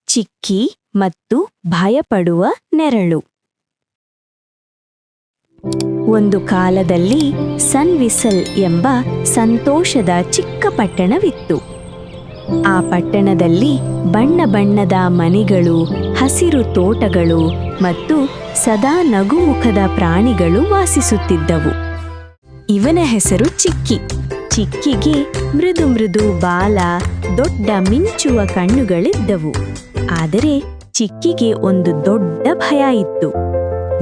ಚಿಕ್ಕಿ ಮತ್ತು ಭಯಪಡುವ ನೆರಳು. ಒಂದು ಕಾಲದಲ್ಲಿ ಸನ್ವಿಸಲ್ ಎಂಬ ಸಂತೋಷದ ಚಿಕ್ಕ ಪಟ್ಟಣವಿತ್ತು. ಆ ಪಟ್ಟಣದಲ್ಲಿ ಬಣ್ಣ ಬಣ್ಣದ ಮನೆಗಳು, ಹಸಿರು ತೋಟಗಳು ಮತ್ತು ಸದಾ ನಗುಮುಖದ ಪ್ರಾಣಿಗಳು ವಾಸಿಸುತ್ತಿದ್ದವು. ಇವನ ಹೆಸರು ಚಿಕ್ಕಿ. ಚಿಕ್ಕಿಗೆ ಮೃದು ಮೃದು ಬಾಲ, ದೊಡ್ಡ ಮಿಂಚುವ ಕಣ್ಣುಗಳಿದ್ದವು. ಆದರೆ ಚಿಕ್ಕಿಗೆ ಒಂದು ದೊಡ್ಡ ಭಯ ಇತ್ತು: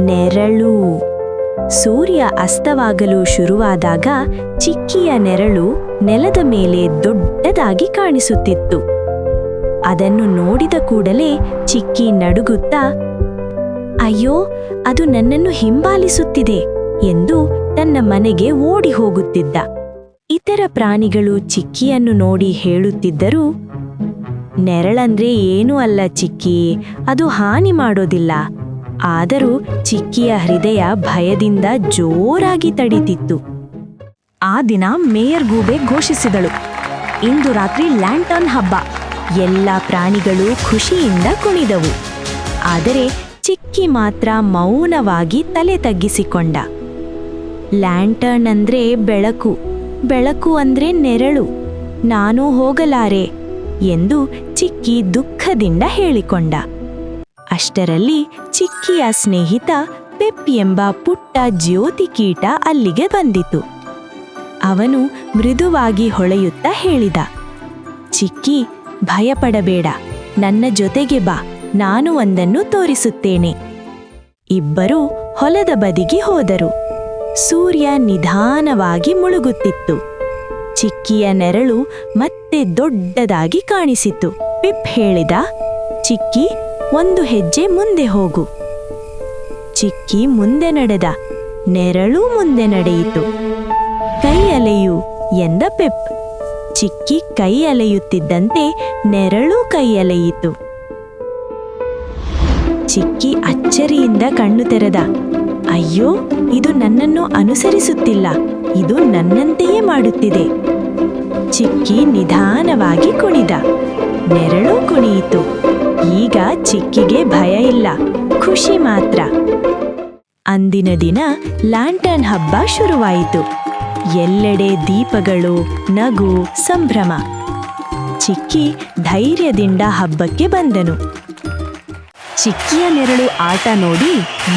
ನೆರಳು. ಸೂರ್ಯ ಅಸ್ತವಾಗಲು ಶುರುವಾದಾಗ ಚಿಕ್ಕಿಯ ನೆರಳು ನೆಲದ ಮೇಲೆ ದೊಡ್ಡದಾಗಿ ಕಾಣಿಸುತ್ತಿತ್ತು. ಅದನ್ನು ನೋಡಿದ ಕೂಡಲೇ ಚಿಕ್ಕಿ ನಡುಗುತ್ತಾ, ಅಯ್ಯೋ, ಅದು ನನ್ನನ್ನು ಹಿಂಬಾಲಿಸುತ್ತಿದೆ ಎಂದು ತನ್ನ ಮನೆಗೆ ಓಡಿ ಹೋಗುತ್ತಿದ್ದ. ಇತರ ಪ್ರಾಣಿಗಳು ಚಿಕ್ಕಿಯನ್ನು ನೋಡಿ ಹೇಳುತ್ತಿದ್ದರು, ನೆರಳಂದ್ರೆ ಏನೂ ಅಲ್ಲ ಚಿಕ್ಕಿ, ಅದು ಹಾನಿ ಮಾಡೋದಿಲ್ಲ. ಆದರೂ ಚಿಕ್ಕಿಯ ಹೃದಯ ಭಯದಿಂದ ಜೋರಾಗಿ ತಡಿತಿತ್ತು. ಆ ದಿನ ಮೇಯರ್ ಗೂಬೆ ಘೋಷಿಸಿದಳು, ಇಂದು ರಾತ್ರಿ ಲ್ಯಾಂಟರ್ನ್ ಹಬ್ಬ. ಎಲ್ಲ ಪ್ರಾಣಿಗಳು ಖುಷಿಯಿಂದ ಕುಣಿದವು. ಆದರೆ ಚಿಕ್ಕಿ ಮಾತ್ರ ಮೌನವಾಗಿ ತಲೆ ತಗ್ಗಿಸಿಕೊಂಡ. ಲ್ಯಾಂಟರ್ನ್ ಅಂದ್ರೆ ಬೆಳಕು, ಬೆಳಕು ಅಂದ್ರೆ ನೆರಳು. ನಾನೂ ಹೋಗಲಾರೆ ಎಂದು ಚಿಕ್ಕಿ ದುಃಖದಿಂದ ಹೇಳಿಕೊಂಡ. ಅಷ್ಟರಲ್ಲಿ ಚಿಕ್ಕಿಯ ಸ್ನೇಹಿತ ಪೆಪ್ ಎಂಬ ಪುಟ್ಟ ಜ್ಯೋತಿ ಕೀಟ ಅಲ್ಲಿಗೆ ಬಂದಿತು. ಅವನು ಮೃದುವಾಗಿ ಹೊಳೆಯುತ್ತಾ ಹೇಳಿದ, ಚಿಕ್ಕಿ, ಭಯಪಡಬೇಡ, ನನ್ನ ಜೊತೆಗೆ ಬಾ, ನಾನು ಒಂದನ್ನು ತೋರಿಸುತ್ತೇನೆ. ಇಬ್ಬರೂ ಹೊಲದ ಬದಿಗೆ ಹೋದರು. ಸೂರ್ಯ ನಿಧಾನವಾಗಿ ಮುಳುಗುತ್ತಿತ್ತು. ಚಿಕ್ಕಿಯ ನೆರಳು ಮತ್ತೆ ದೊಡ್ಡದಾಗಿ ಕಾಣಿಸಿತು. ಪಿಪ್ ಹೇಳಿದ, ಚಿಕ್ಕಿ, ಒಂದು ಹೆಜ್ಜೆ ಮುಂದೆ ಹೋಗು. ಚಿಕ್ಕಿ ಮುಂದೆ ನಡೆದ. ನೆರಳು ಮುಂದೆ ನಡೆಯಿತು. ಕೈ ಅಲೆಯು ಎಂದ ಪೆಪ್. ಚಿಕ್ಕಿ ಕೈ ಅಲೆಯುತ್ತಿದ್ದಂತೆ ನೆರಳು ಕೈ ಅಲೆಯಿತು. ಚಿಕ್ಕಿ ಅಚ್ಚರಿಯಿಂದ ಕಣ್ಣು ತೆರೆದ. ಅಯ್ಯೋ, ಇದು ನನ್ನನ್ನು ಅನುಸರಿಸುತ್ತಿಲ್ಲ, ಇದು ನನ್ನಂತೆಯೇ ಮಾಡುತ್ತಿದೆ. ಚಿಕ್ಕಿ ನಿಧಾನವಾಗಿ ಕುಣಿದ. ನೆರಳು ಕುಣಿಯಿತು. ಈಗ ಚಿಕ್ಕಿಗೆ ಭಯ ಇಲ್ಲ, ಖುಷಿ ಮಾತ್ರ. ಅಂದಿನ ದಿನ ಲ್ಯಾಂಟರ್ನ್ ಹಬ್ಬ ಶುರುವಾಯಿತು. ಎಲ್ಲೆಡೆ ದೀಪಗಳು, ನಗು, ಸಂಭ್ರಮ. ಚಿಕ್ಕಿ ಧೈರ್ಯದಿಂದ ಹಬ್ಬಕ್ಕೆ ಬಂದನು. ಚಿಕ್ಕಿಯ ನೆರಳು ಆಟ ನೋಡಿ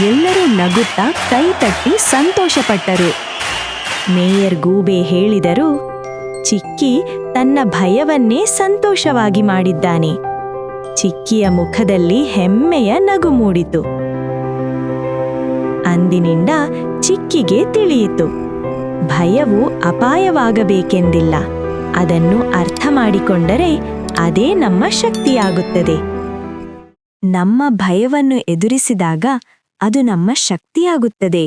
ಎಲ್ಲರೂ ನಗುತ್ತಾ ಕೈ ತಟ್ಟಿ ಸಂತೋಷಪಟ್ಟರು. ಮೇಯರ್ ಗೂಬೆ ಹೇಳಿದರು, ಚಿಕ್ಕಿ ತನ್ನ ಭಯವನ್ನೇ ಸಂತೋಷವಾಗಿ ಮಾಡಿದ್ದಾನೆ. ಚಿಕ್ಕಿಯ ಮುಖದಲ್ಲಿ ಹೆಮ್ಮೆಯ ನಗು ಮೂಡಿತು. ಅಂದಿನಿಂದ ಚಿಕ್ಕಿಗೆ ತಿಳಿಯಿತು, ಭಯವು ಅಪಾಯವಾಗಬೇಕೆಂದಿಲ್ಲ. ಅದನ್ನು ಅರ್ಥ ಮಾಡಿಕೊಂಡರೆ ಅದೇ ನಮ್ಮ ಶಕ್ತಿಯಾಗುತ್ತದೆ. ನಮ್ಮ ಭಯವನ್ನು ಎದುರಿಸಿದಾಗ ಅದು ನಮ್ಮ ಶಕ್ತಿಯಾಗುತ್ತದೆ.